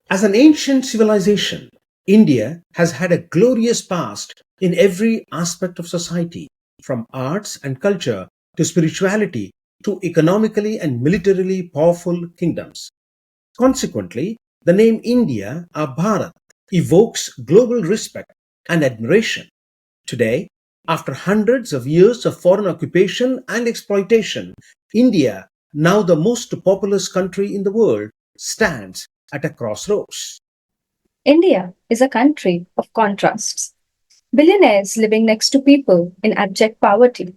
As an ancient civilization, India has had a glorious past in every aspect of society, from arts and culture to spirituality to economically and militarily powerful kingdoms. Consequently, the name India or Bharat evokes global respect and admiration. Today, after hundreds of years of foreign occupation and exploitation, India, now the most populous country in the world, stands at a crossroads. India is a country of contrasts. Billionaires living next to people in abject poverty,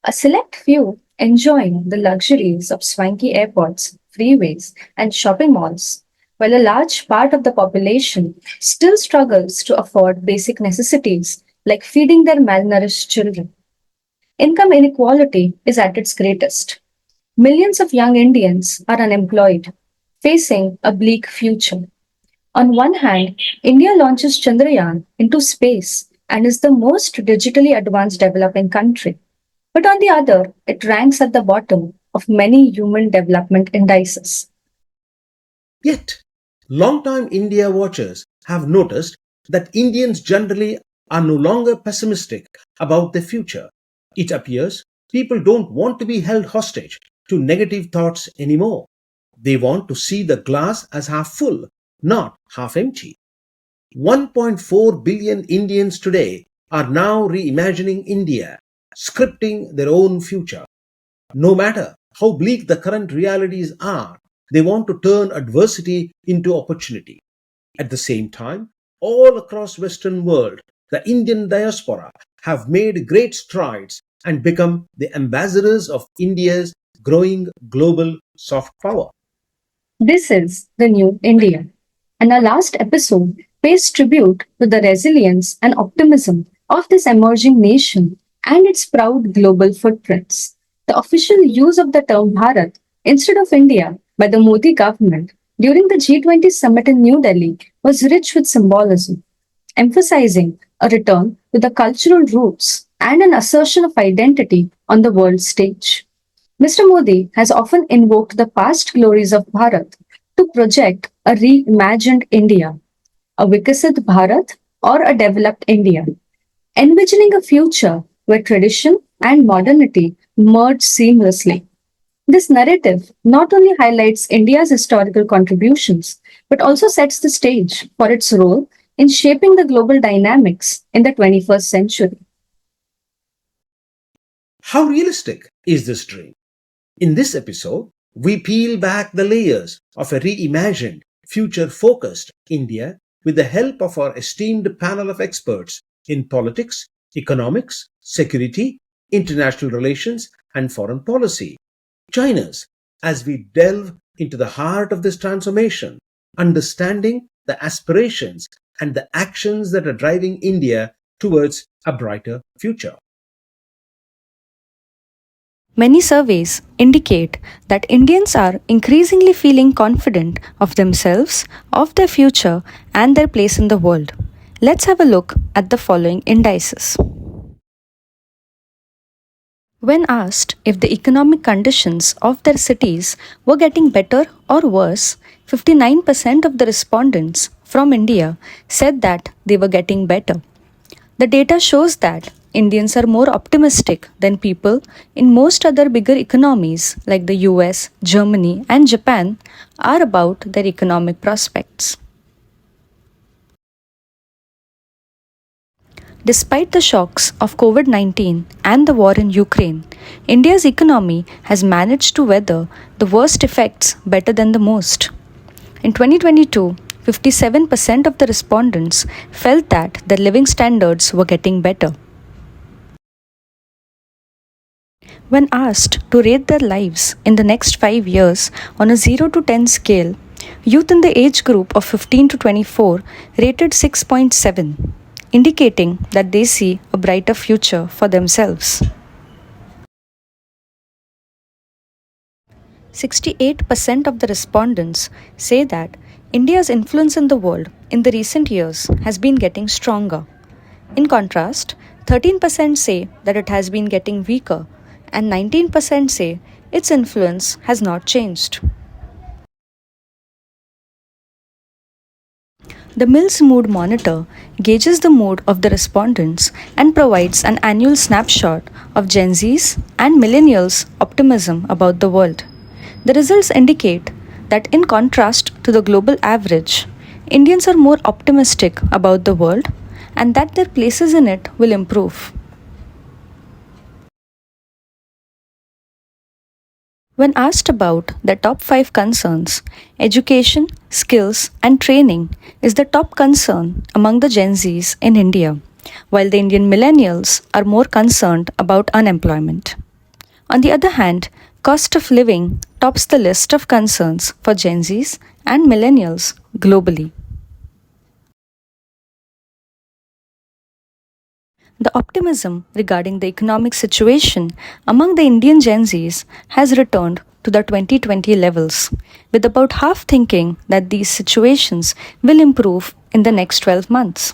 a select few enjoying the luxuries of swanky airports, freeways, and shopping malls, while a large part of the population still struggles to afford basic necessities like feeding their malnourished children. Income inequality is at its greatest. Millions of young Indians are unemployed, facing a bleak future. On one hand, India launches Chandrayaan into space and is the most digitally advanced developing country. But on the other, it ranks at the bottom of many human development indices. Yet, long-time India watchers have noticed that Indians generally are no longer pessimistic about the future. It appears people don't want to be held hostage to negative thoughts anymore. They want to see the glass as half full, not half empty. 1.4 billion Indians today are now reimagining India, scripting their own future. No matter how bleak the current realities are, they want to turn adversity into opportunity. At the same time, all across Western world, the Indian diaspora have made great strides and become the ambassadors of India's growing global soft power. This is the new India. And our last episode pays tribute to the resilience and optimism of this emerging nation and its proud global footprints. The official use of the term Bharat instead of India by the Modi government during the G20 summit in New Delhi was rich with symbolism, emphasizing a return to the cultural roots and an assertion of identity on the world stage. Mr. Modi has often invoked the past glories of Bharat to project a reimagined India, a Vikasit Bharat or a developed India, envisioning a future where tradition and modernity merge seamlessly. This narrative not only highlights India's historical contributions, but also sets the stage for its role in shaping the global dynamics in the 21st century. How realistic is this dream? In this episode, we peel back the layers of a reimagined, future focused India with the help of our esteemed panel of experts in politics, economics, security, international relations, and foreign policy. Join us as we delve into the heart of this transformation, understanding the aspirations and the actions that are driving India towards a brighter future. Many surveys indicate that Indians are increasingly feeling confident of themselves, of their future, and their place in the world. Let's have a look at the following indices. When asked if the economic conditions of their cities were getting better or worse, 59% of the respondents from India said that they were getting better. The data shows that Indians are more optimistic than people in most other bigger economies like the US, Germany, and Japan are about their economic prospects. Despite the shocks of COVID 19 and the war in Ukraine, India's economy has managed to weather the worst effects better than the most. In 2022, 57% of the respondents felt that their living standards were getting better. When asked to rate their lives in the next 5 years on a 0 to 10 scale, youth in the age group of 15 to 24 rated 6.7, indicating that they see a brighter future for themselves. 68% of the respondents say that India's influence in the world in the recent years has been getting stronger. In contrast, 13% say that it has been getting weaker, and 19% say its influence has not changed. The Mills Mood Monitor gauges the mood of the respondents and provides an annual snapshot of Gen Z's and millennials' optimism about the world. The results indicate that, in contrast to the global average, Indians are more optimistic about the world and that their places in it will improve. When asked about the top 5 concerns, education, skills, and training is the top concern among the Gen Zs in India, while the Indian millennials are more concerned about unemployment. On the other hand, cost of living tops the list of concerns for Gen Zs and millennials globally. The optimism regarding the economic situation among the Indian Gen Zs has returned to the 2020 levels, with about half thinking that these situations will improve in the next 12 months.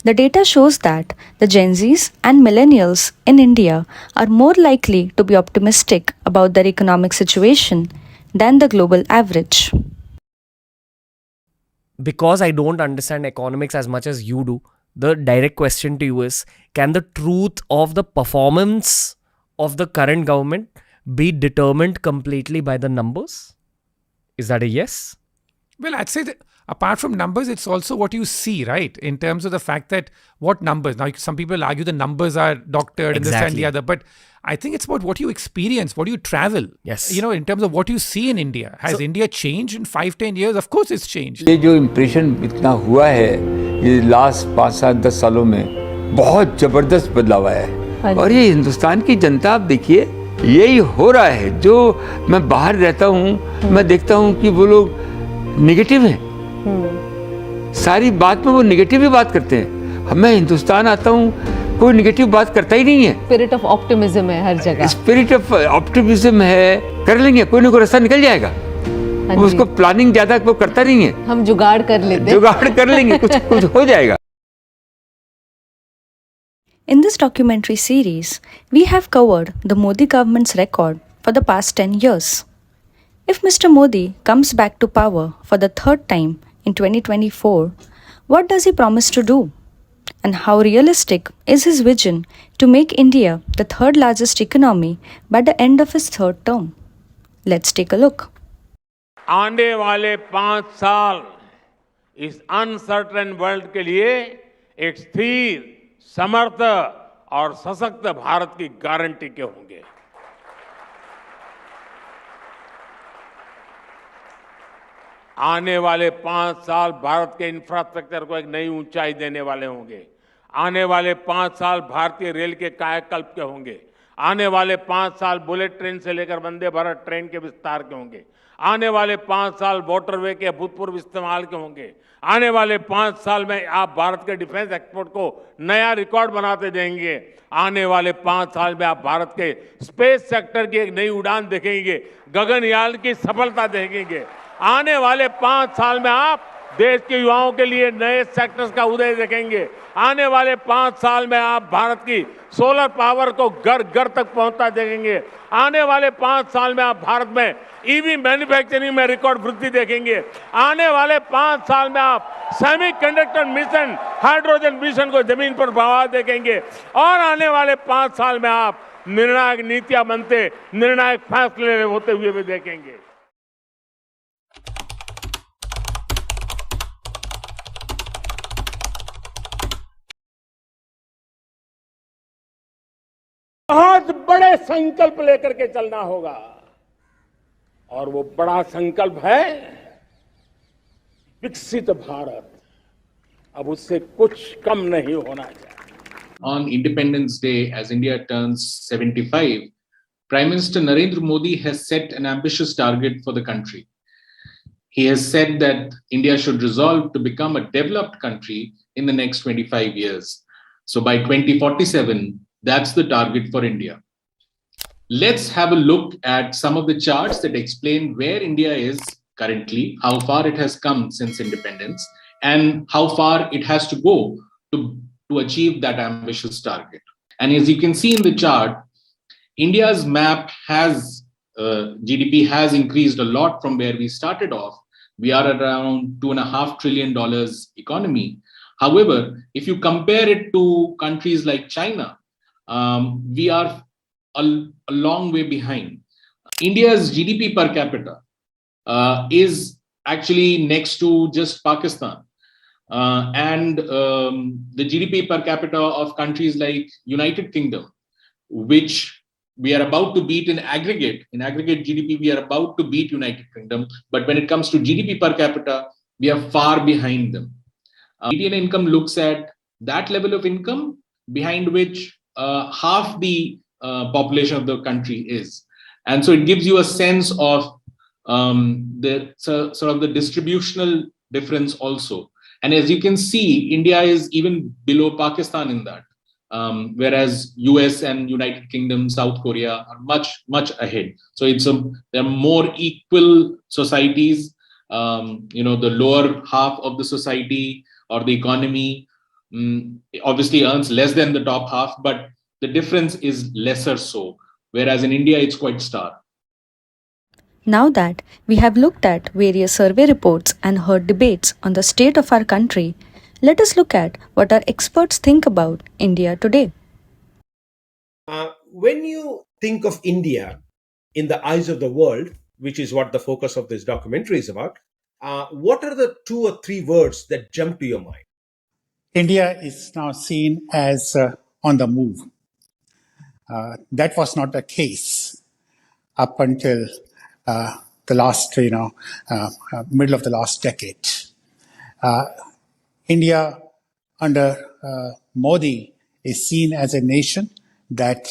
The data shows that the Gen Zs and millennials in India are more likely to be optimistic about their economic situation than the global average. Because I don't understand economics as much as you do, the direct question to you is, can the truth of the performance of the current government be determined completely by the numbers? Is that a yes? Well, I'd say that apart from numbers, it's also what you see, right? In terms of the fact that what numbers. Now, some people argue the numbers are doctored and this and the other, but I think it's about what you experience, what you travel. Yes. In terms of what you see in India. Has India changed in 5-10 years? Of course it's changed. ये जो impression इतना हुआ है ये last 5-7-10 सालों में बहुत जबरदस्त बदलाव आया है और ये हिंदुस्तान की जनता आप देखिए यही हो रहा है। जो मैं बाहर रहता हूँ मैं देखता हूँ कि वो लोग नेगेटिव हैं, सारी बात में वो नेगेटिव ही बात करते हैं। मैं हिंदुस्तान आता हूँ कोई नेगेटिव बात करता ही नहीं है। स्पिरिट ऑफ ऑप्टिमिज्म है हर जगह। स्पिरिट ऑफ ऑप्टिमिज्म है, कर लेंगे, कोई ना कोई रास्ता निकल जाएगा। उसको प्लानिंग ज्यादा वो करता नहीं है, हम जुगाड़ कर लेते हैं, जुगाड़ कर लेंगे, कुछ हो जाएगा। In this documentary series, we have covered the Modi government's record for the past 10 years. If Mr. Modi comes back to power for the third time in 2024, what does he promise to do? And how realistic is his vision to make India the third largest economy by the end of his third term? Let's take a look. आने वाले 5 साल इस uncertain world के लिए एक स्थिर, समर्थ और सशक्त भारत की गारंटी के होंगे। आने वाले 5 साल भारत के इंफ्रास्ट्रक्चर को एक नई ऊंचाई देने वाले होंगे। आने वाले 5 साल भारतीय रेल के कायाकल्प के होंगे। आने वाले 5 साल बुलेट ट्रेन से लेकर वंदे भारत ट्रेन के विस्तार के होंगे। आने वाले 5 साल वाटरवे के अभूतपूर्व इस्तेमाल के होंगे। आने वाले 5 साल में आप भारत के डिफेंस एक्सपोर्ट को नया रिकॉर्ड बनाते देंगे। आने वाले 5 साल में आप भारत के स्पेस सेक्टर की एक नई उड़ान देखेंगे, गगनयान की सफलता देखेंगे। आने वाले 5 साल में आप देश के युवाओं के लिए नए सेक्टर्स का उदय देखेंगे। आने वाले 5 साल में आप भारत की सोलर पावर को घर घर तक पहुंचता देखेंगे। आने वाले 5 साल में आप भारत में ईवी मैन्युफैक्चरिंग में रिकॉर्ड वृद्धि देखेंगे। आने वाले 5 साल में आप सेमीकंडक्टर मिशन, हाइड्रोजन मिशन को जमीन पर बढ़ावा देखेंगे। और आने वाले 5 साल में आप निर्णायक नीतियां बनते, निर्णायक फैसले होते हुए भी देखेंगे। बहुत बड़े संकल्प लेकर के चलना होगा और वो बड़ा संकल्प है विकसित भारत। अब उससे कुछ कम नहीं होना चाहिए। On Independence Day, as India turns 75, Prime Minister Narendra Modi has set an ambitious target for the country. He has said that India should resolve to become a developed country in the next 25 years. So by 2047, that's the target for India. Let's have a look at some of the charts that explain where India is currently, how far it has come since independence, and how far it has to go to achieve that ambitious target. And as you can see in the chart, India's map has GDP has increased a lot from where we started off, We are around $2.5 trillion economy. However, if you compare it to countries like China, we are a long way behind. India's GDP per capita is actually next to just Pakistan. And the GDP per capita of countries like United Kingdom, which we are about to beat in aggregate GDP, we are about to beat United Kingdom. But when it comes to GDP per capita, we are far behind them. Median income looks at that level of income behind which half the population of the country is. And so it gives you a sense of the distributional difference also. And as you can see, India is even below Pakistan in that. Whereas US and United Kingdom, South Korea are much ahead. So they're more equal societies. The lower half of the society or the economy obviously earns less than the top half, but the difference is lesser so. Whereas in India, it's quite stark. Now that we have looked at various survey reports and heard debates on the state of our country, let us look at what our experts think about India today. When you think of India in the eyes of the world, which is what the focus of this documentary is about, what are the 2 or 3 words that jump to your mind? India is now seen as on the move. That was not the case up until the last, middle of the last decade. India under Modi is seen as a nation that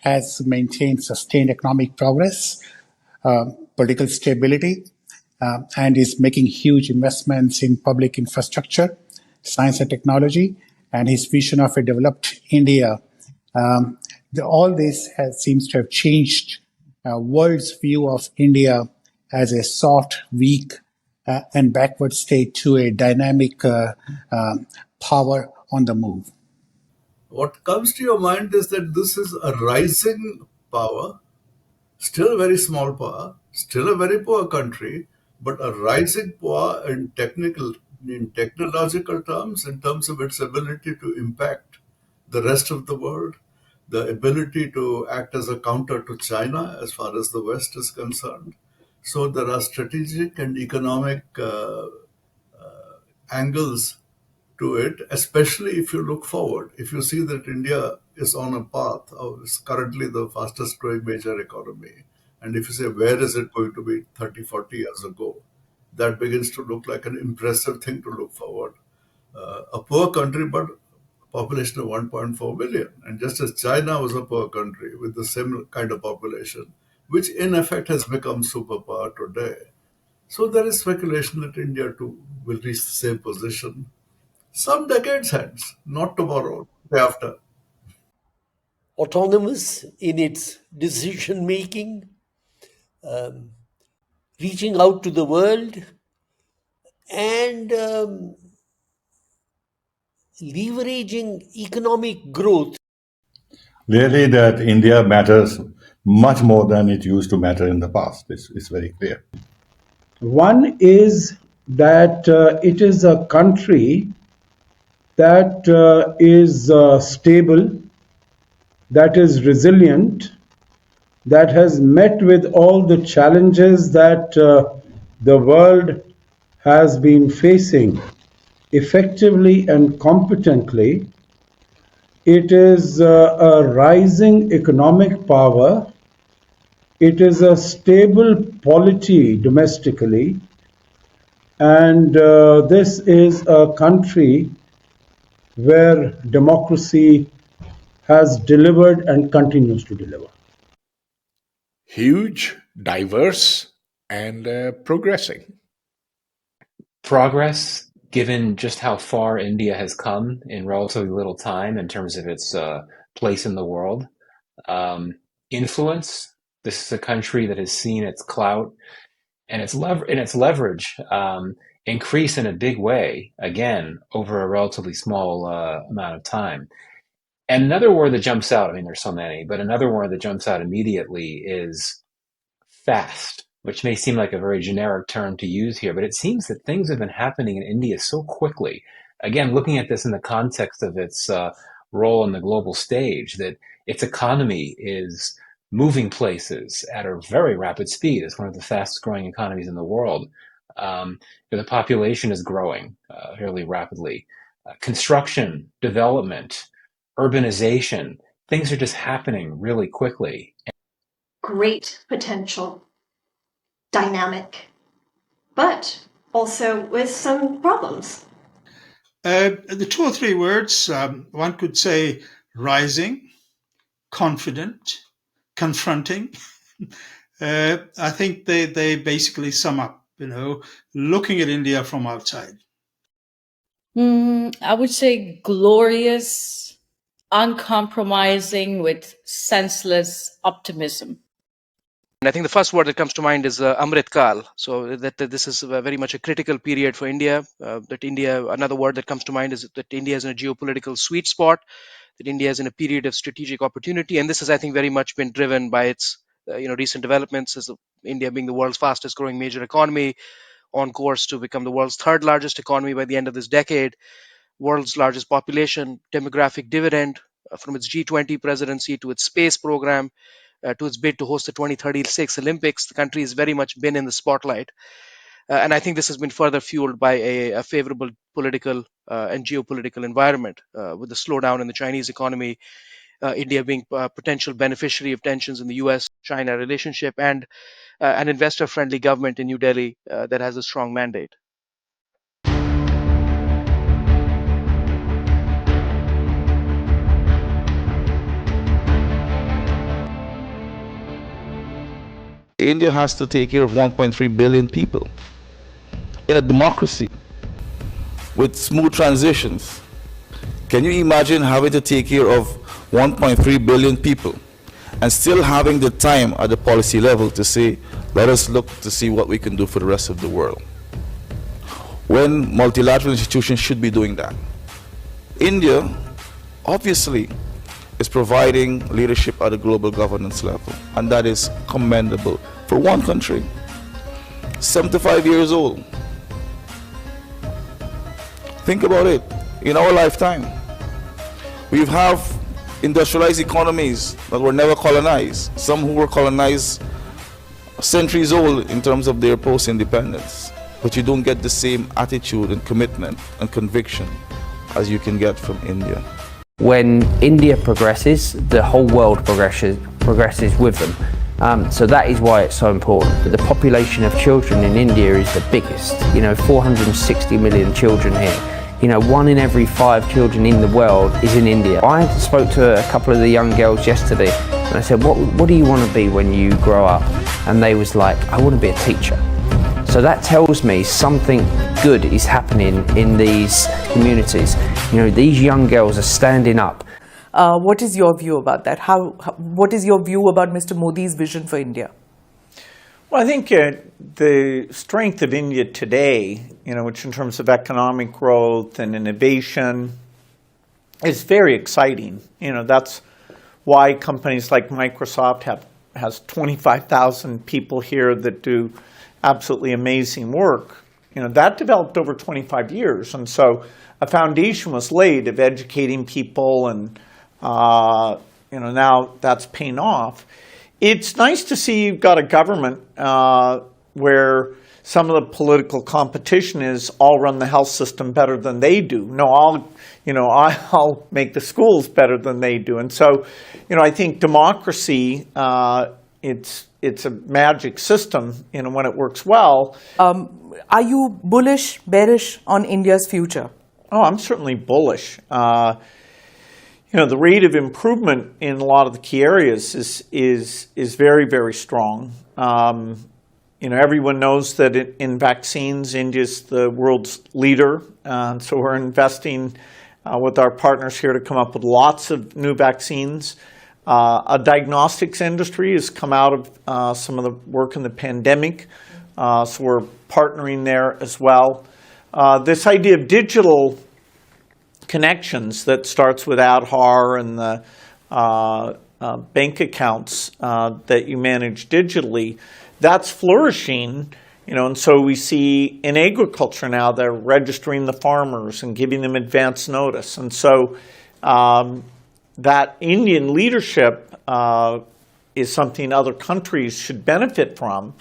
has maintained sustained economic progress, political stability, and is making huge investments in public infrastructure, science and technology, and his vision of a developed India. All this seems to have changed world's view of India as a soft, weak, and backward state to a dynamic power on the move. What comes to your mind is that this is a rising power, still a very small power, still a very poor country, but a rising power in technological terms, in terms of its ability to impact the rest of the world, the ability to act as a counter to China as far as the West is concerned. So there are strategic and economic angles to it, especially if you look forward. If you see that India is on a path, is currently the fastest growing major economy, and if you say, where is it going to be 30, 40 years ago, that begins to look like an impressive thing to look forward. A poor country, but population of 1.4 billion. And just as China was a poor country with the same kind of population, which in effect has become superpower today. So there is speculation that India too will reach the same position some decades hence, not tomorrow, day after. Autonomous in its decision making, reaching out to the world, and leveraging economic growth. Clearly, that India matters much more than it used to matter in the past. It's very clear. One is that it is a country that is stable, that is resilient, that has met with all the challenges that the world has been facing effectively and competently. It is a rising economic power. It is a stable polity domestically. And this is a country where democracy has delivered and continues to deliver. Huge, diverse, and progressing. Progress, given just how far India has come in relatively little time in terms of its place in the world. Influence, this is a country that has seen its clout and its leverage increase in a big way, again, over a relatively small amount of time. And another word that jumps out, I mean, there's so many, but another word that jumps out immediately is fast. which may seem like a very generic term to use here, but it seems that things have been happening in India so quickly. Again, looking at this in the context of its role on the global stage, that its economy is moving places at a very rapid speed. It's one of the fastest growing economies in the world. The population is growing fairly rapidly. Construction, development, urbanization, things are just happening really quickly. Great potential, dynamic, but also with some problems. The two or three words, one could say rising, confident, confronting. I think they basically sum up, looking at India from outside. I would say glorious, uncompromising with senseless optimism. And I think the first word that comes to mind is Amrit Kal. So that this is very much a critical period for India. Another word that comes to mind is that India is in a geopolitical sweet spot, that India is in a period of strategic opportunity. And this has, I think, very much been driven by its recent developments as India being the world's fastest growing major economy, on course to become the world's third largest economy by the end of this decade, world's largest population, demographic dividend from its G20 presidency to its space program, to its bid to host the 2036 Olympics. The country has very much been in the spotlight. And I think this has been further fueled by a favorable political and geopolitical environment, with the slowdown in the Chinese economy, India being a potential beneficiary of tensions in the US-China relationship, and an investor-friendly government in New Delhi that has a strong mandate. India has to take care of 1.3 billion people in a democracy with smooth transitions. Can you imagine having to take care of 1.3 billion people and still having the time at the policy level to say, let us look to see what we can do for the rest of the world, when multilateral institutions should be doing that? India, obviously, is providing leadership at a global governance level, and that is commendable for one country. 75 years old. Think about it. In our lifetime, we have industrialized economies that were never colonized, some who were colonized centuries old in terms of their post-independence, but you don't get the same attitude and commitment and conviction as you can get from India. When India progresses, the whole world progresses with them. So that is why it's so important. The population of children in India is the biggest. 460 million children here. 1 in every 5 children in the world is in India. I spoke to a couple of the young girls yesterday, and I said, what do you want to be when you grow up? And they was like, I want to be a teacher. So that tells me something good is happening in these communities. These young girls are standing up. What is your view about that? What is your view about Mr. Modi's vision for India? Well, I think the strength of India today, which in terms of economic growth and innovation, is very exciting. That's why companies like Microsoft has 25,000 people here that do absolutely amazing work. That developed over 25 years, and so a foundation was laid of educating people, and now that's paying off. It's nice to see you've got a government where some of the political competition is, I'll run the health system better than they do. No, I'll make the schools better than they do. And so, I think democracy, it's a magic system, when it works well. Are you bullish, bearish on India's future? Oh, I'm certainly bullish. The rate of improvement in a lot of the key areas is very, very strong. Everyone knows that in vaccines, India's the world's leader. So we're investing with our partners here to come up with lots of new vaccines. A diagnostics industry has come out of some of the work in the pandemic. So we're partnering there as well. This idea of digital connections that starts with Aadhaar and bank accounts that you manage digitally, that's flourishing. And so we see in agriculture now they're registering the farmers and giving them advance notice. And so that Indian leadership is something other countries should benefit from.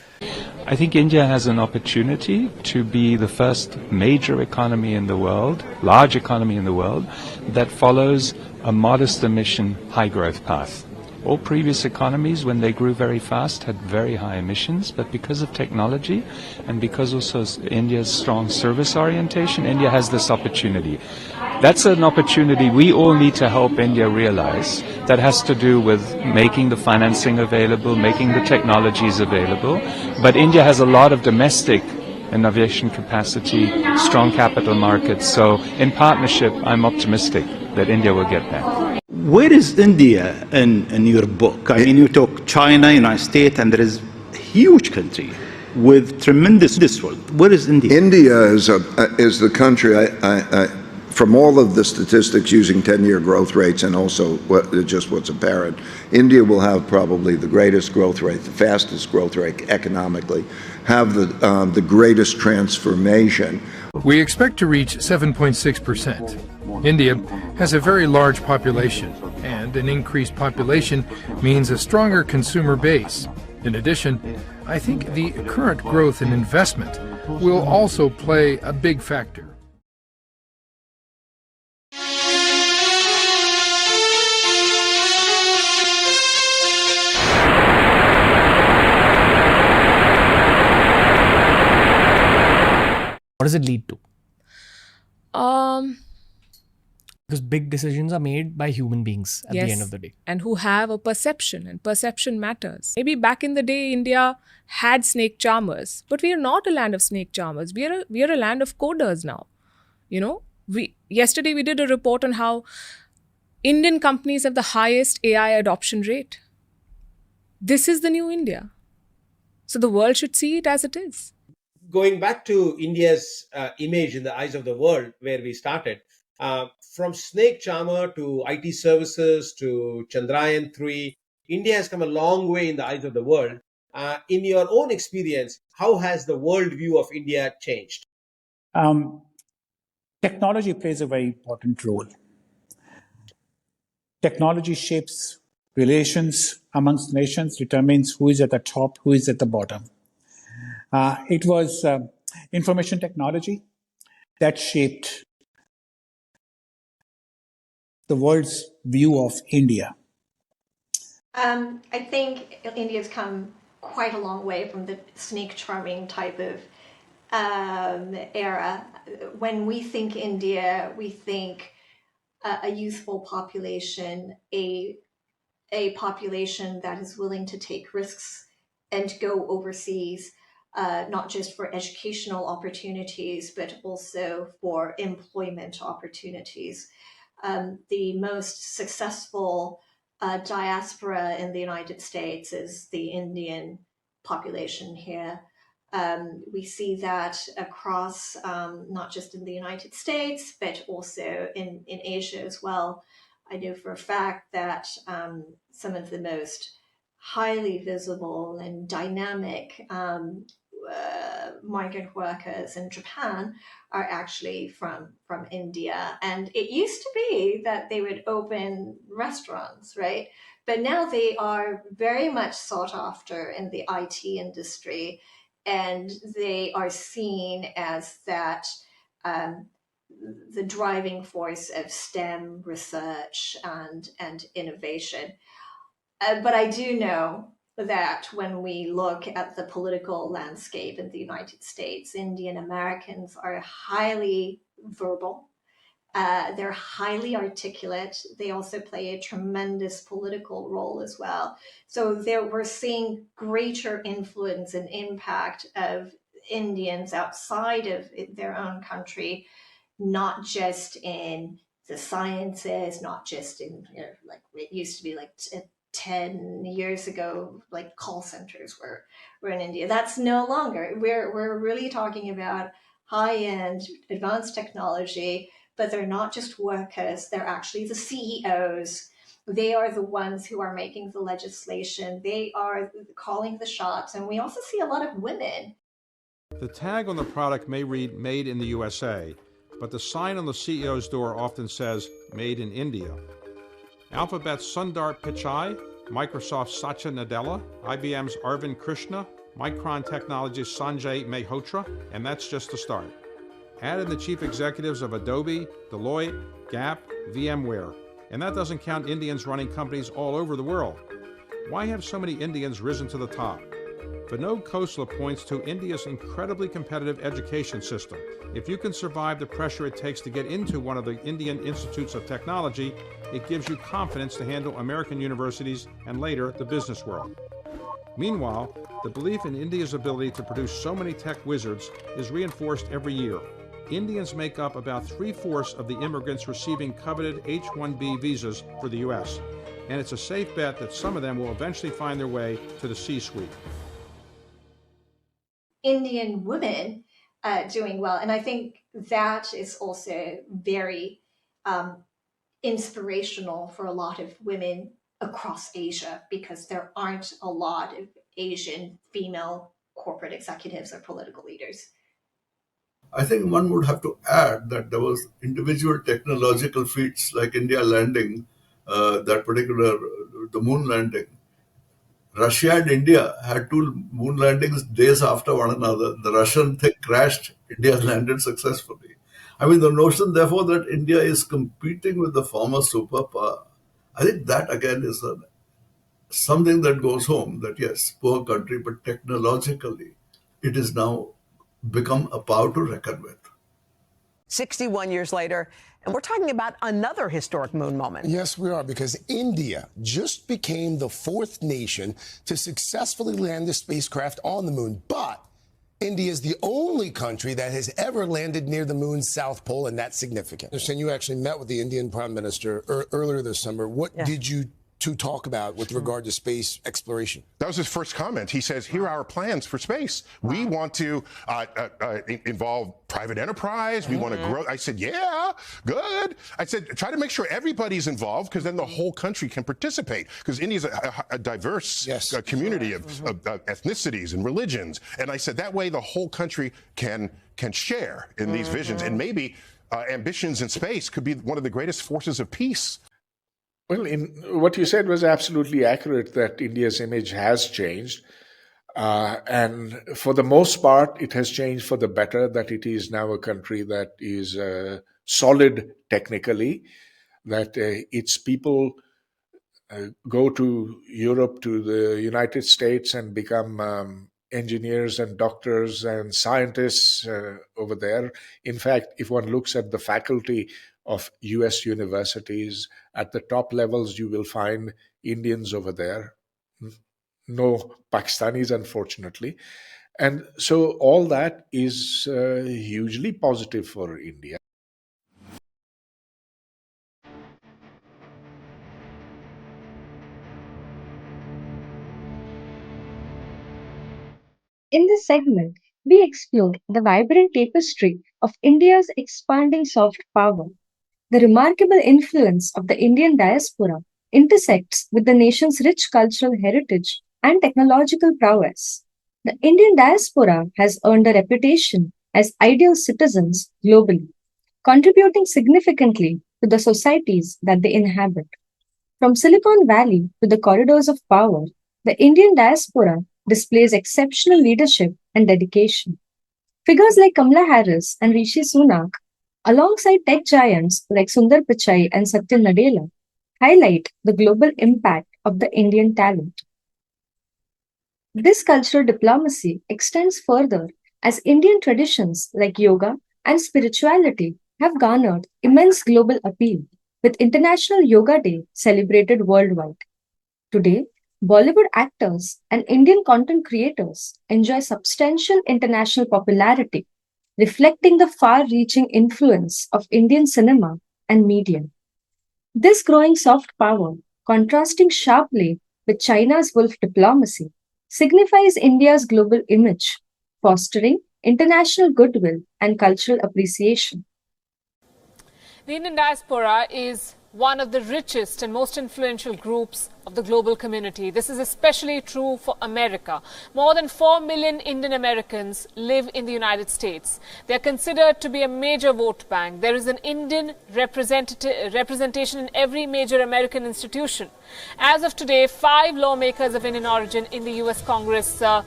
I think India has an opportunity to be the first major economy in the world, large economy in the world, that follows a modest emission high growth path. All previous economies, when they grew very fast, had very high emissions, but because of technology and because also India's strong service orientation, India has this opportunity. That's an opportunity we all need to help India realize. That has to do with making the financing available, making the technologies available, but India has a lot of domestic innovation capacity, strong capital markets, so in partnership, I'm optimistic that India will get there. Where is India in your book? I mean, you talk China, United States, and there is a huge country with tremendous wealth. Where is India? India is the country, from all of the statistics using 10-year growth rates and also just what's apparent, India will have probably the greatest growth rate, the fastest growth rate economically, have the greatest transformation. We expect to reach 7.6%. India has a very large population, and an increased population means a stronger consumer base. In addition, I think the current growth in investment will also play a big factor. What does it lead to? Because big decisions are made by human beings at the end of the day. And who have a perception, and perception matters. Maybe back in the day, India had snake charmers, but we are not a land of snake charmers. We are a land of coders now. Yesterday we did a report on how Indian companies have the highest AI adoption rate. This is the new India. So the world should see it as it is. Going back to India's image in the eyes of the world, where we started, from snake charmer to IT services to Chandrayaan-3, India has come a long way in the eyes of the world. In your own experience, how has the world view of India changed? Technology plays a very important role. Technology shapes relations amongst nations, determines who is at the top, who is at the bottom. It was information technology that shaped the world's view of India. I think India's come quite a long way from the snake charming type of era. When we think India, we think a youthful population, a population that is willing to take risks and go overseas, not just for educational opportunities, but also for employment opportunities. The most successful diaspora in the United States is the Indian population here. We see that across, not just in the United States, but also in Asia as well. I know for a fact that some of the most highly visible and dynamic migrant workers in Japan are actually from India. And it used to be that they would open restaurants, right? But now they are very much sought after in the IT industry, and they are seen as that the driving force of STEM research and innovation. But I do know that when we look at the political landscape in the United States, Indian Americans are highly verbal. They're highly articulate. They also play a tremendous political role as well. So we're seeing greater influence and impact of Indians outside of their own country, not just in the sciences, not just in, like it used to be like 10 years ago, like call centers were in India. That's no longer. We're really talking about high-end advanced technology, but they're not just workers, they're actually the CEOs. They are the ones who are making the legislation. They are calling the shots. And we also see a lot of women. The tag on the product may read Made in the USA, but the sign on the CEO's door often says Made in India. Alphabet's Sundar Pichai, Microsoft's Satya Nadella, IBM's Arvind Krishna, Micron Technology's Sanjay Mehrotra, and that's just the start. Add in the chief executives of Adobe, Deloitte, Gap, VMware, and that doesn't count Indians running companies all over the world. Why have so many Indians risen to the top? Vinod Khosla points to India's incredibly competitive education system. If you can survive the pressure it takes to get into one of the Indian institutes of technology, it gives you confidence to handle American universities and later the business world. Meanwhile, the belief in India's ability to produce so many tech wizards is reinforced every year. Indians make up about 3/4 of the immigrants receiving coveted H-1B visas for the U.S., and it's a safe bet that some of them will eventually find their way to the C-suite. Indian women doing well. And I think that is also very inspirational for a lot of women across Asia, because there aren't a lot of Asian female corporate executives or political leaders. I think one would have to add that there was individual technological feats like India landing, the moon landing. Russia and India had two moon landings days after one another. The Russian thing crashed, India landed successfully. I mean, the notion, therefore, that India is competing with the former superpower, I think that again is something that goes home, that yes, poor country, but technologically, it has now become a power to reckon with. 61 years later, and we're talking about another historic moon moment. Yes, we are, because India just became the 4th nation to successfully land a spacecraft on the moon. But India is the only country that has ever landed near the moon's south pole, and that's significant. And you actually met with the Indian Prime Minister earlier this summer. What did you two talk about with regard to space exploration? That was his first comment. He says, here are our plans for space. We want to involve private enterprise. We want to grow. I said, yeah, good. I said, try to make sure everybody's involved, because then the whole country can participate. Because India's a diverse community of ethnicities and religions. And I said, that way the whole country can share in these visions. And maybe ambitions in space could be one of the greatest forces of peace. Well, what you said was absolutely accurate, that India's image has changed. And for the most part, it has changed for the better, that it is now a country that is solid technically, that its people go to Europe, to the United States, and become engineers and doctors and scientists over there. In fact, if one looks at the faculty of US universities, at the top levels, you will find Indians over there. No Pakistanis, unfortunately. And so all that is hugely positive for India. In this segment, we explore the vibrant tapestry of India's expanding soft power. The remarkable influence of the Indian diaspora intersects with the nation's rich cultural heritage and technological prowess. The Indian diaspora has earned a reputation as ideal citizens globally, contributing significantly to the societies that they inhabit. From Silicon Valley to the corridors of power, the Indian diaspora displays exceptional leadership and dedication. Figures like Kamala Harris and Rishi Sunak, alongside tech giants like Sundar Pichai and Satya Nadella, highlight the global impact of the Indian talent. This cultural diplomacy extends further as Indian traditions like yoga and spirituality have garnered immense global appeal, with International Yoga Day celebrated worldwide. Today, Bollywood actors and Indian content creators enjoy substantial international popularity, reflecting the far-reaching influence of Indian cinema and media. This growing soft power, contrasting sharply with China's wolf diplomacy, signifies India's global image, fostering international goodwill and cultural appreciation. The Indian diaspora is one of the richest and most influential groups of the global community. This is especially true for America. More than 4 million Indian Americans live in the United States. They are considered to be a major vote bank. There is an Indian representation in every major American institution. As of today, 5 lawmakers of Indian origin in the US Congress are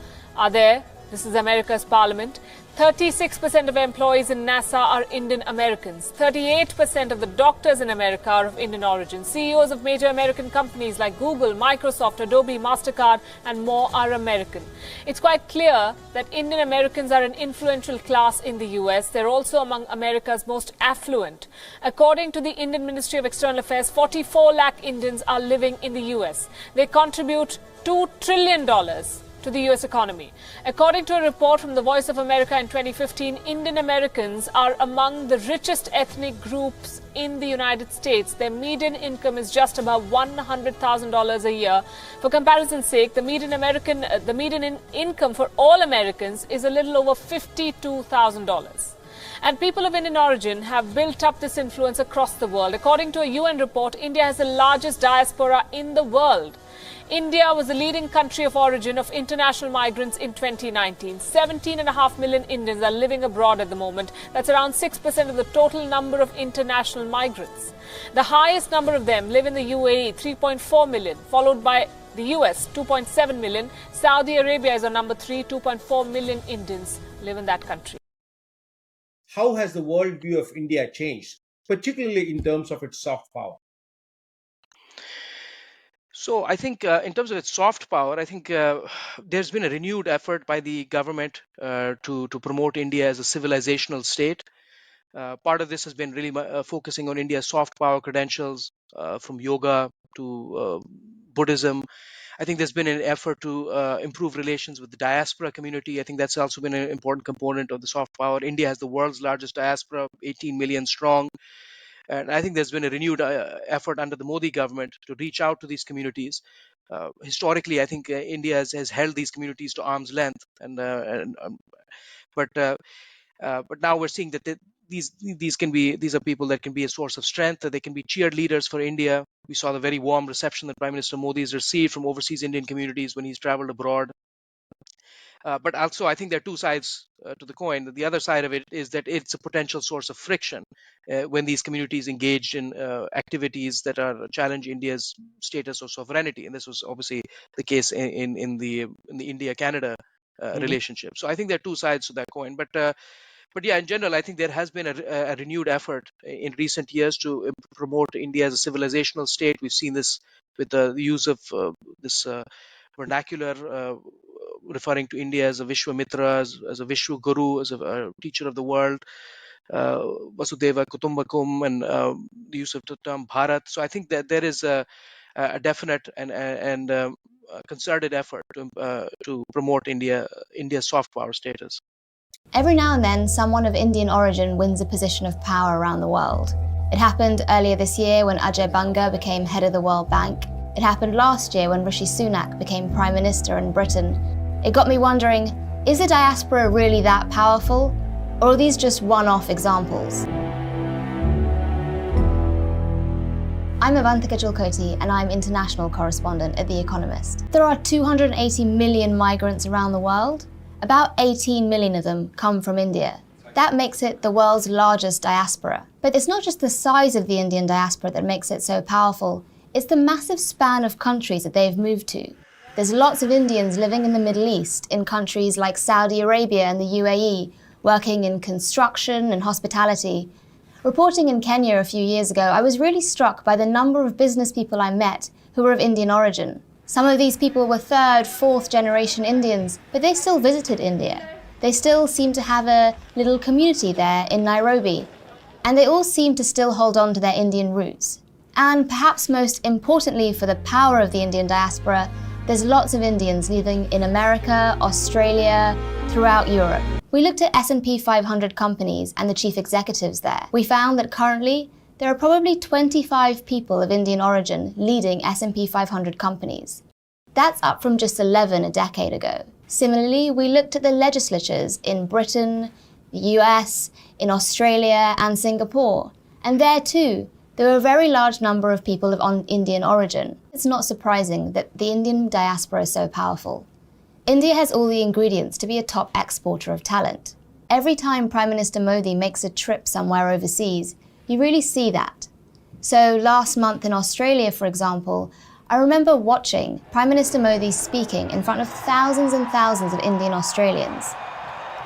there. This is America's parliament. 36% of employees in NASA are Indian Americans. 38% of the doctors in America are of Indian origin. CEOs of major American companies like Google, Microsoft, Adobe, MasterCard and more are American. It's quite clear that Indian Americans are an influential class in the US. They're also among America's most affluent. According to the Indian Ministry of External Affairs, 44 lakh Indians are living in the US. They contribute $2 trillion to the US economy. According to a report from the Voice of America in 2015, Indian Americans are among the richest ethnic groups in the United States. Their median income is just about $100,000 a year. For comparison's sake, the median income for all Americans is a little over $52,000. And people of Indian origin have built up this influence across the world. According to a UN report, India has the largest diaspora in the world. India was the leading country of origin of international migrants in 2019. 17.5 million Indians are living abroad at the moment. That's around 6% of the total number of international migrants. The highest number of them live in the UAE, 3.4 million, followed by the US, 2.7 million. Saudi Arabia is on number 3, 2.4 million Indians live in that country. How has the worldview of India changed, particularly in terms of its soft power? So I think in terms of its soft power, I think there's been a renewed effort by the government to promote India as a civilizational state. Part of this has been really focusing on India's soft power credentials, from yoga to Buddhism. I think there's been an effort to improve relations with the diaspora community. I think that's also been an important component of the soft power. India has the world's largest diaspora, 18 million strong. And I think there's been a renewed effort under the Modi government to reach out to these communities. Historically, I think India has held these communities to arm's length, but now we're seeing that these are people that can be a source of strength, that they can be cheerleaders for India. We saw the very warm reception that Prime Minister Modi has received from overseas Indian communities when he's traveled abroad. But also, I think there are two sides to the coin. The other side of it is that it's a potential source of friction when these communities engaged in activities that are challenge India's status or sovereignty. And this was obviously the case in the India-Canada relationship. So I think there are two sides to that coin. But yeah, in general, I think there has been a renewed effort in recent years to promote India as a civilizational state. We've seen this with the use of this vernacular referring to India as a Vishwamitra, as a Vishwa Guru, as a teacher of the world, Vasudeva Kutumbakum, and the use of the term Bharat. So I think that there is a definite and concerted effort to promote India's soft power status. Every now and then, someone of Indian origin wins a position of power around the world. It happened earlier this year when Ajay Banga became head of the World Bank. It happened last year when Rishi Sunak became Prime Minister in Britain. It got me wondering, is the diaspora really that powerful? Or are these just one-off examples? I'm Avantika Chilkoti and I'm international correspondent at The Economist. There are 280 million migrants around the world. About 18 million of them come from India. That makes it the world's largest diaspora. But it's not just the size of the Indian diaspora that makes it so powerful, it's the massive span of countries that they've moved to. There's lots of Indians living in the Middle East, in countries like Saudi Arabia and the UAE, working in construction and hospitality. Reporting in Kenya a few years ago, I was really struck by the number of business people I met who were of Indian origin. Some of these people were third, fourth generation Indians, but they still visited India. They still seem to have a little community there in Nairobi. And they all seem to still hold on to their Indian roots. And perhaps most importantly for the power of the Indian diaspora, there's lots of Indians living in America, Australia, throughout Europe. We looked at S&P 500 companies and the chief executives there. We found that currently, there are probably 25 people of Indian origin leading S&P 500 companies. That's up from just 11 a decade ago. Similarly, we looked at the legislatures in Britain, the US, in Australia and Singapore. And there too, There were a very large number of people of Indian origin. It's not surprising that the Indian diaspora is so powerful. India has all the ingredients to be a top exporter of talent. Every time Prime Minister Modi makes a trip somewhere overseas, you really see that. So last month in Australia, for example, I remember watching Prime Minister Modi speaking in front of thousands and thousands of Indian Australians.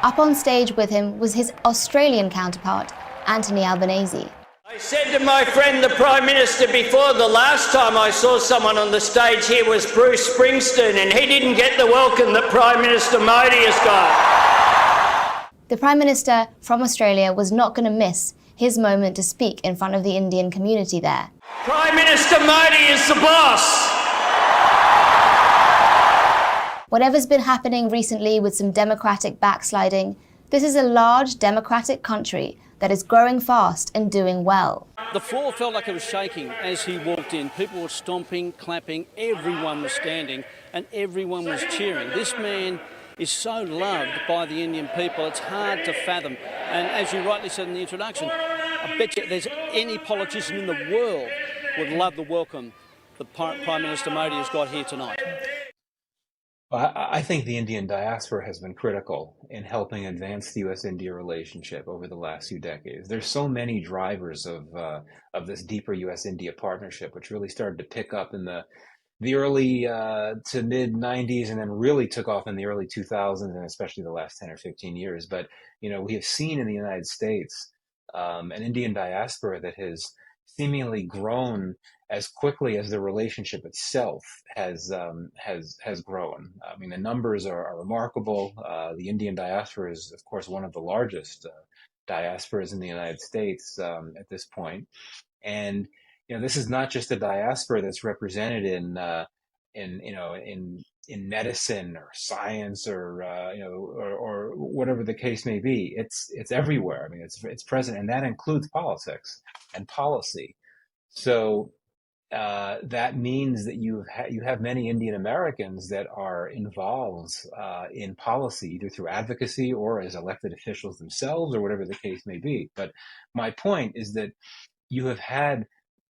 Up on stage with him was his Australian counterpart, Anthony Albanese. I said to my friend, the Prime Minister, before, the last time I saw someone on the stage here was Bruce Springsteen, and he didn't get the welcome that Prime Minister Modi has got. The Prime Minister from Australia was not going to miss his moment to speak in front of the Indian community there. Prime Minister Modi is the boss. Whatever's been happening recently with some democratic backsliding, this is a large democratic country that is growing fast and doing well. The floor felt like it was shaking as he walked in. People were stomping, clapping, everyone was standing and everyone was cheering. This man is so loved by the Indian people, it's hard to fathom. And as you rightly said in the introduction, I bet you there's any politician in the world would love the welcome that Prime Minister Modi has got here tonight. I think the Indian diaspora has been critical in helping advance the U.S.-India relationship over the last few decades. There's so many drivers of this deeper U.S.-India partnership, which really started to pick up in the early to mid-90s and then really took off in the early 2000s and especially the last 10 or 15 years. But, we have seen in the United States an Indian diaspora that has seemingly grown as quickly as the relationship itself has grown. I mean, the numbers are remarkable. The Indian diaspora is, of course, one of the largest diasporas in the United States at this point. And this is not just a diaspora that's represented in medicine or science or whatever the case may be. It's everywhere. I mean, it's present, and that includes politics and policy. So that means that you have many Indian Americans that are involved in policy, either through advocacy or as elected officials themselves, or whatever the case may be. But my point is that you have had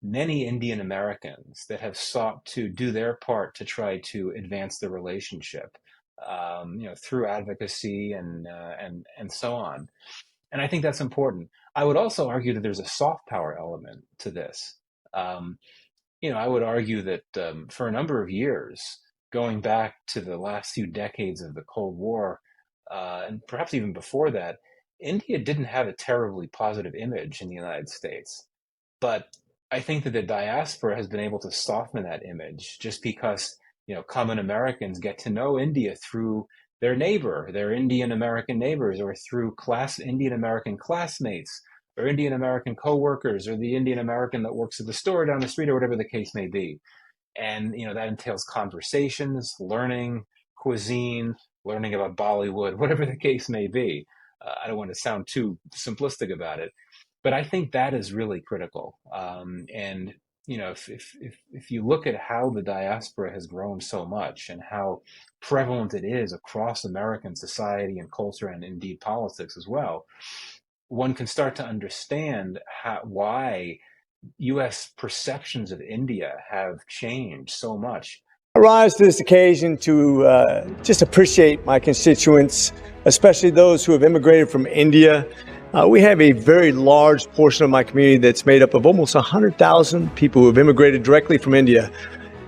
many Indian Americans that have sought to do their part to try to advance the relationship, through advocacy and so on. And I think that's important. I would also argue that there's a soft power element to this. I would argue that for a number of years, going back to the last few decades of the Cold War, and perhaps even before that, India didn't have a terribly positive image in the United States. But I think that the diaspora has been able to soften that image just because, common Americans get to know India through their neighbor, their Indian American neighbors, or through Indian American classmates, or Indian American coworkers, or the Indian American that works at the store down the street, or whatever the case may be. And, that entails conversations, learning cuisine, learning about Bollywood, whatever the case may be. I don't want to sound too simplistic about it, but I think that is really critical. And, if you look at how the diaspora has grown so much and how prevalent it is across American society and culture and indeed politics as well, one can start to understand why U.S. perceptions of India have changed so much. I rise to this occasion to just appreciate my constituents, especially those who have immigrated from India. We have a very large portion of my community that's made up of almost 100,000 people who have immigrated directly from India.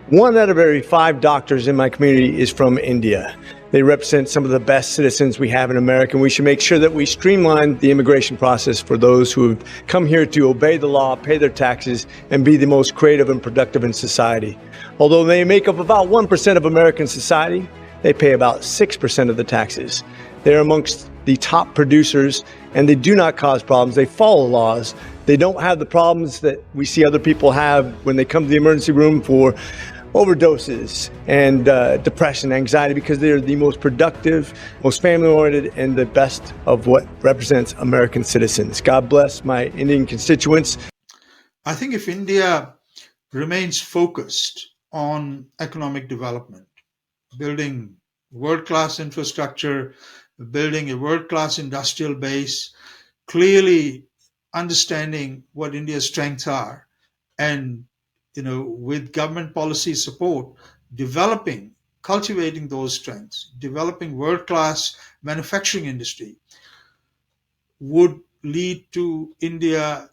1 out of every 5 doctors in my community is from India. They represent some of the best citizens we have in America, and we should make sure that we streamline the immigration process for those who have come here to obey the law, pay their taxes, and be the most creative and productive in society. Although they make up about 1% of American society, they pay about 6% of the taxes. They're amongst the top producers, and they do not cause problems. They follow laws. They don't have the problems that we see other people have when they come to the emergency room for overdoses and depression, anxiety, because they're the most productive, most family-oriented, and the best of what represents American citizens. God bless my Indian constituents. I think if India remains focused on economic development, building world-class infrastructure, building a world-class industrial base, clearly understanding what India's strengths are, and with government policy support, cultivating those strengths, developing world-class manufacturing industry would lead to India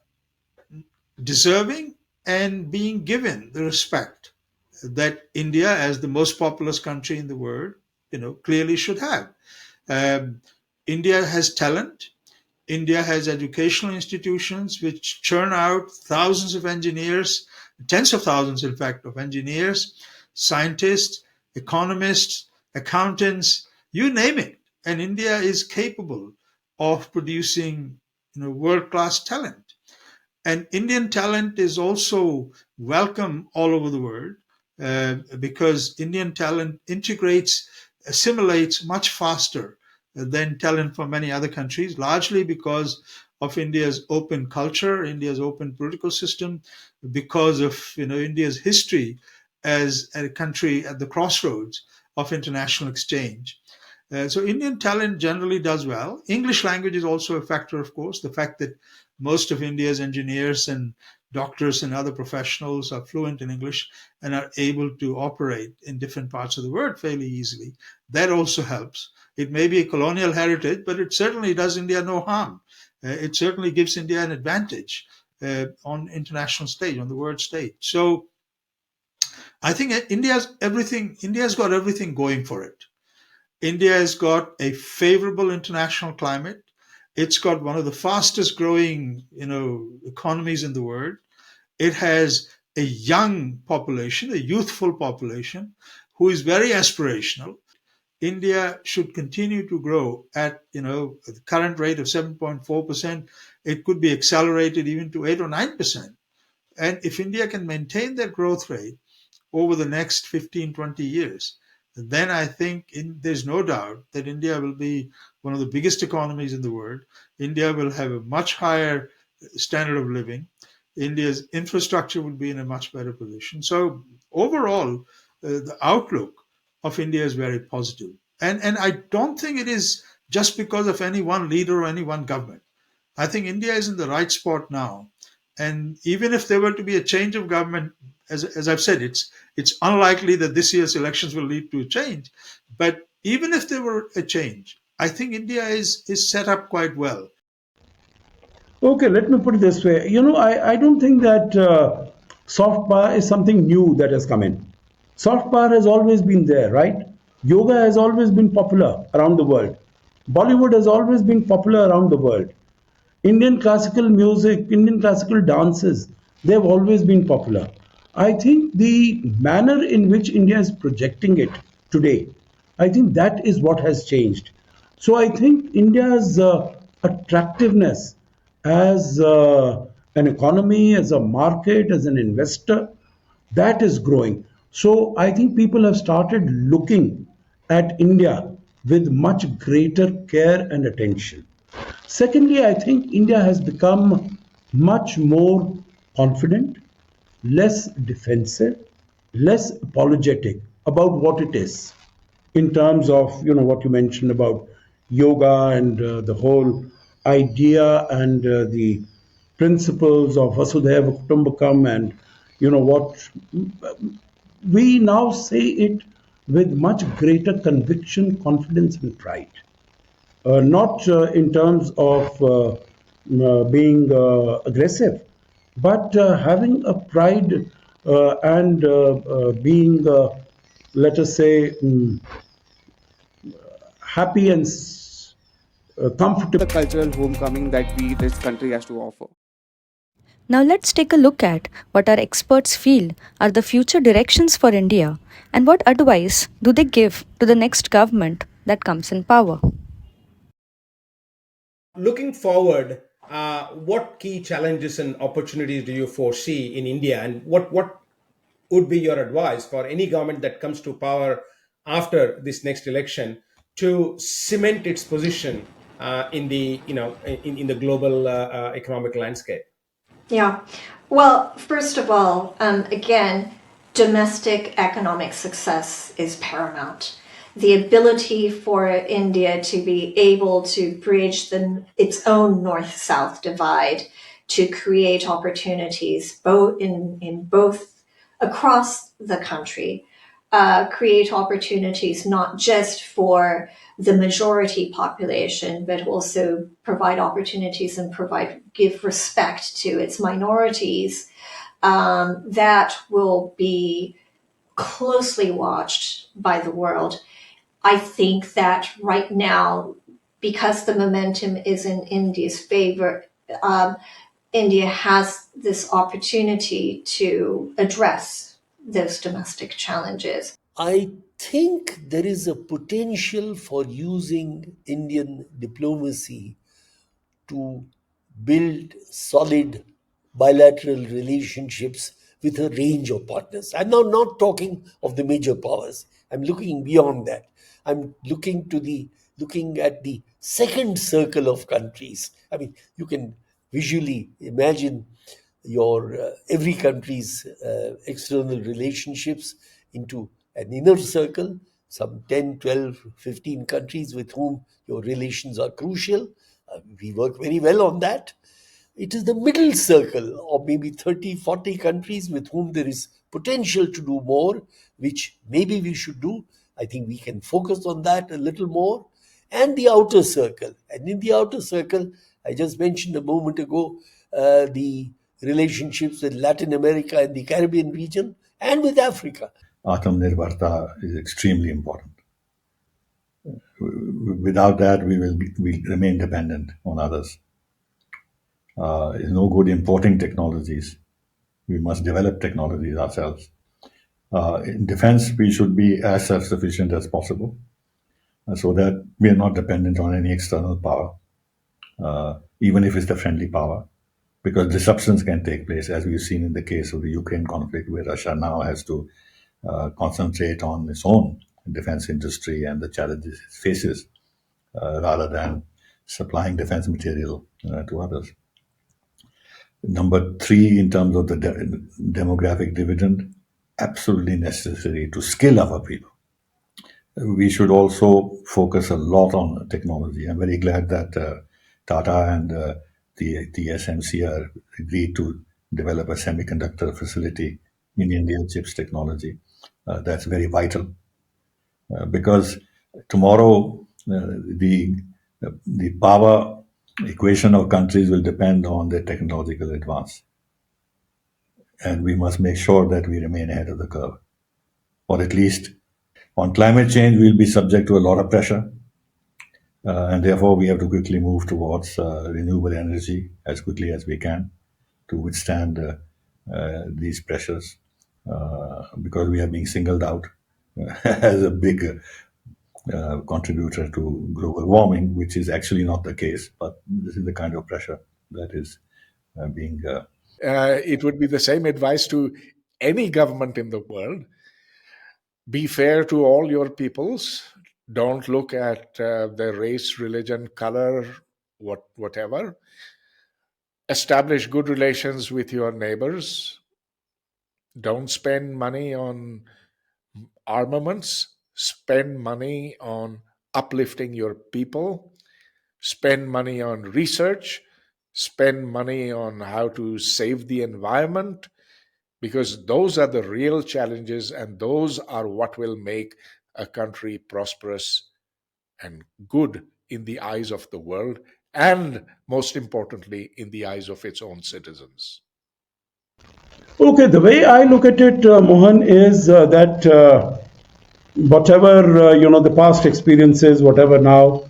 deserving and being given the respect that India, as the most populous country in the world, clearly should have. India has talent. India has educational institutions which churn out thousands of engineers, tens of thousands, in fact, of engineers, scientists, economists, accountants, you name it. And India is capable of producing world-class talent. And Indian talent is also welcome all over the world because Indian talent assimilates much faster than talent from many other countries, largely because of India's open culture, India's open political system, because of India's history as a country at the crossroads of international exchange. So Indian talent generally does well. English language is also a factor, of course. The fact that most of India's engineers and doctors and other professionals are fluent in English and are able to operate in different parts of the world fairly easily. That also helps. It may be a colonial heritage, but it certainly does India no harm. It certainly gives India an advantage on international stage, on the world stage. So I think India's got everything going for it. India has got a favorable international climate. It's got one of the fastest growing, economies in the world. It has a young population, a youthful population, who is very aspirational. India should continue to grow at, the current rate of 7.4%. It could be accelerated even to 8 or 9%. And if India can maintain that growth rate over the next 15, 20 years, then I think there's no doubt that India will be one of the biggest economies in the world. India will have a much higher standard of living. India's infrastructure will be in a much better position. So overall, the outlook of India is very positive. And I don't think it is just because of any one leader or any one government. I think India is in the right spot now. And even if there were to be a change of government, as I've said, it's unlikely that this year's elections will lead to a change. But even if there were a change, I think India is set up quite well. Okay, let me put it this way. I don't think that soft power is something new that has come in. Soft power has always been there, right? Yoga has always been popular around the world. Bollywood has always been popular around the world. Indian classical music, Indian classical dances, they've always been popular. I think the manner in which India is projecting it today, I think that is what has changed. So I think India's attractiveness as an economy, as a market, as an investor, that is growing. So I think people have started looking at India with much greater care and attention. Secondly, I think India has become much more confident, less defensive, less apologetic about what it is in terms of what you mentioned about yoga and the whole idea and the principles of Vasudhaiva Kutumbakam, and what we now say it with much greater conviction, confidence and pride. Not in terms of being aggressive, but having a pride and being, let us say, happy and comfortable. The cultural homecoming that this country has to offer. Now let's take a look at what our experts feel are the future directions for India and what advice do they give to the next government that comes in power. Looking forward, what key challenges and opportunities do you foresee in India, and what would be your advice for any government that comes to power after this next election to cement its position in the in the global economic landscape? Yeah. Well, first of all, again, domestic economic success is paramount. The ability for India to be able to bridge its own north-south divide, to create opportunities both in both across the country, create opportunities not just for the majority population, but also provide opportunities and give respect to its minorities, that will be closely watched by the world. I think that right now, because the momentum is in India's favor, India has this opportunity to address those domestic challenges. I think there is a potential for using Indian diplomacy to build solid bilateral relationships with a range of partners. I'm now not talking of the major powers. I'm looking beyond that. I'm looking at the second circle of countries. I mean, you can visually imagine your every country's external relationships into an inner circle, some 10, 12, 15 countries with whom your relations are crucial. We work very well on that. It is the middle circle of maybe 30, 40 countries with whom there is potential to do more, which maybe we should do. I think we can focus on that a little more. And the outer circle. And in the outer circle, I just mentioned a moment ago, the relationships with Latin America and the Caribbean region and with Africa. Atmanirbharta is extremely important. Without that, we remain dependent on others. It's no good importing technologies. We must develop technologies ourselves. In defense, we should be as self-sufficient as possible so that we are not dependent on any external power, even if it's a friendly power, because disruptions can take place, as we've seen in the case of the Ukraine conflict, where Russia now has to concentrate on its own defense industry and the challenges it faces rather than supplying defense material to others. Number 3, in terms of the demographic dividend, absolutely necessary to skill our people. We should also focus a lot on technology. I'm very glad that Tata and the SMC are agreed to develop a semiconductor facility in India, chips technology. That's very vital because tomorrow the power equation of countries will depend on their technological advance. And we must make sure that we remain ahead of the curve. Or at least on climate change, we'll be subject to a lot of pressure. And therefore, we have to quickly move towards renewable energy as quickly as we can to withstand these pressures because we are being singled out as a big contributor to global warming, which is actually not the case, but this is the kind of pressure that is being... It would be the same advice to any government in the world. Be fair to all your peoples. Don't look at their race, religion, color, whatever. Establish good relations with your neighbors. Don't spend money on armaments. Spend money on uplifting your people. Spend money on research. Spend money on how to save the environment, because those are the real challenges and those are what will make a country prosperous and good in the eyes of the world and, most importantly, in the eyes of its own citizens. Okay, the way I look at it, Mohan, is that whatever, the past experiences, whatever now,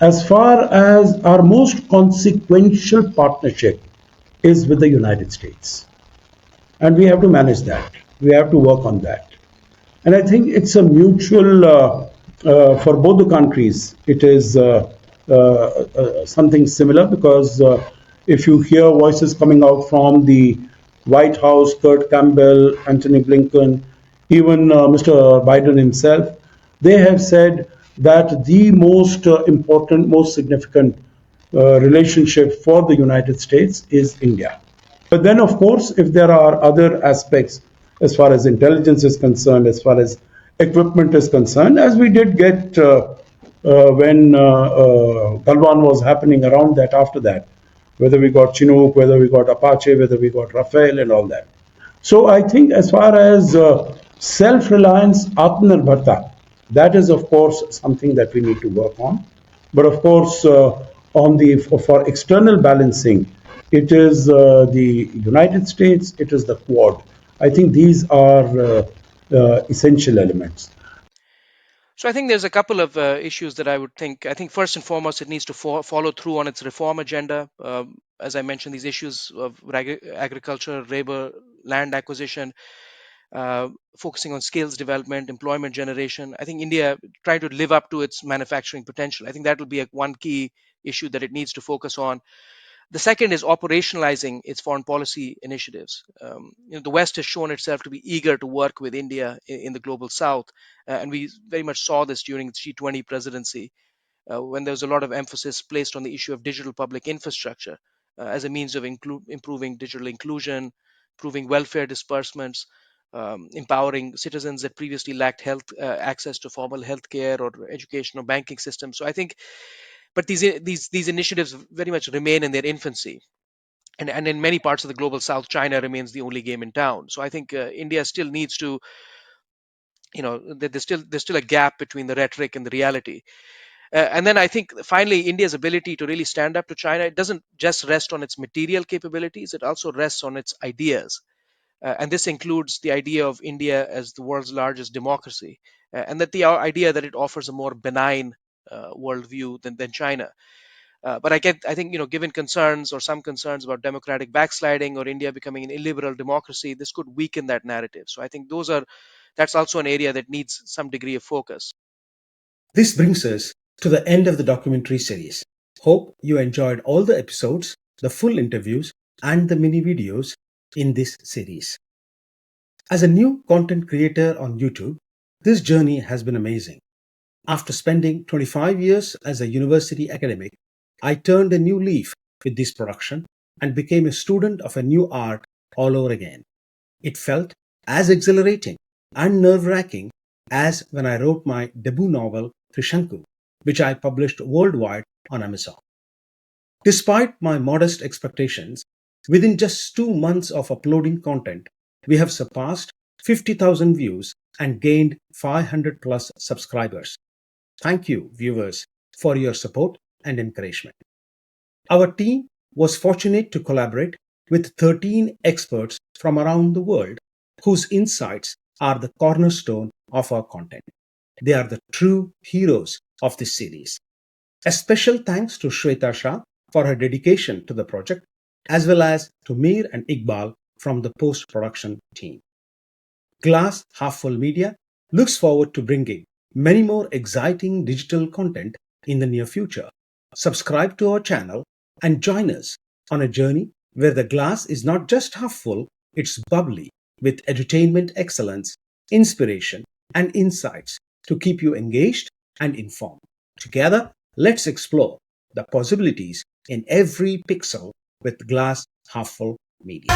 as far as our most consequential partnership is with the United States. And we have to manage that. We have to work on that. And I think it's a mutual, for both the countries, it is something similar, because if you hear voices coming out from the White House, Kurt Campbell, Antony Blinken, even Mr. Biden himself, they have said that the most important, most significant relationship for the United States is India. But then, of course, if there are other aspects as far as intelligence is concerned, as far as equipment is concerned, as we did get when Galwan was happening around that, after that, whether we got Chinook, whether we got Apache, whether we got Rafael and all that. So I think as far as self-reliance, Atmanirbharta, that is of course something that we need to work on. But of course, for external balancing, it is the United States, it is the Quad. I think these are essential elements. So I think there's a couple of issues that I would think. I think first and foremost, it needs to follow through on its reform agenda. As I mentioned, these issues of agriculture, labor, land acquisition, focusing on skills development, employment generation. I think India trying to live up to its manufacturing potential. I think that will be one key issue that it needs to focus on. The second is operationalizing its foreign policy initiatives. The West has shown itself to be eager to work with India in the global South, and we very much saw this during the G20 presidency, when there was a lot of emphasis placed on the issue of digital public infrastructure as a means of improving digital inclusion, improving welfare disbursements, empowering citizens that previously lacked health access to formal healthcare or education or banking systems. So I think, but these initiatives very much remain in their infancy. And in many parts of the global South, China remains the only game in town. So I think India still needs to, there's still a gap between the rhetoric and the reality. And then I think finally, India's ability to really stand up to China, it doesn't just rest on its material capabilities, it also rests on its ideas. And this includes the idea of India as the world's largest democracy, and that the idea that it offers a more benign worldview than China. But I think, given concerns or some concerns about democratic backsliding or India becoming an illiberal democracy, this could weaken that narrative. So I think that's also an area that needs some degree of focus. This brings us to the end of the documentary series. Hope you enjoyed all the episodes, the full interviews, and the mini videos in this series. As a new content creator on YouTube, this journey has been amazing. After spending 25 years as a university academic, I turned a new leaf with this production and became a student of a new art all over again. It felt as exhilarating and nerve-wracking as when I wrote my debut novel, Trishanku, which I published worldwide on Amazon. Despite my modest expectations, within just 2 months of uploading content, we have surpassed 50,000 views and gained 500 plus subscribers. Thank you, viewers, for your support and encouragement. Our team was fortunate to collaborate with 13 experts from around the world whose insights are the cornerstone of our content. They are the true heroes of this series. A special thanks to Shweta Shah for her dedication to the project, as well as to Mir and Iqbal from the post-production team. Glass Half Full Media looks forward to bringing many more exciting digital content in the near future. Subscribe to our channel and join us on a journey where the glass is not just half full, it's bubbly with edutainment excellence, inspiration, and insights to keep you engaged and informed. Together, let's explore the possibilities in every pixel with Glass Half Full Media.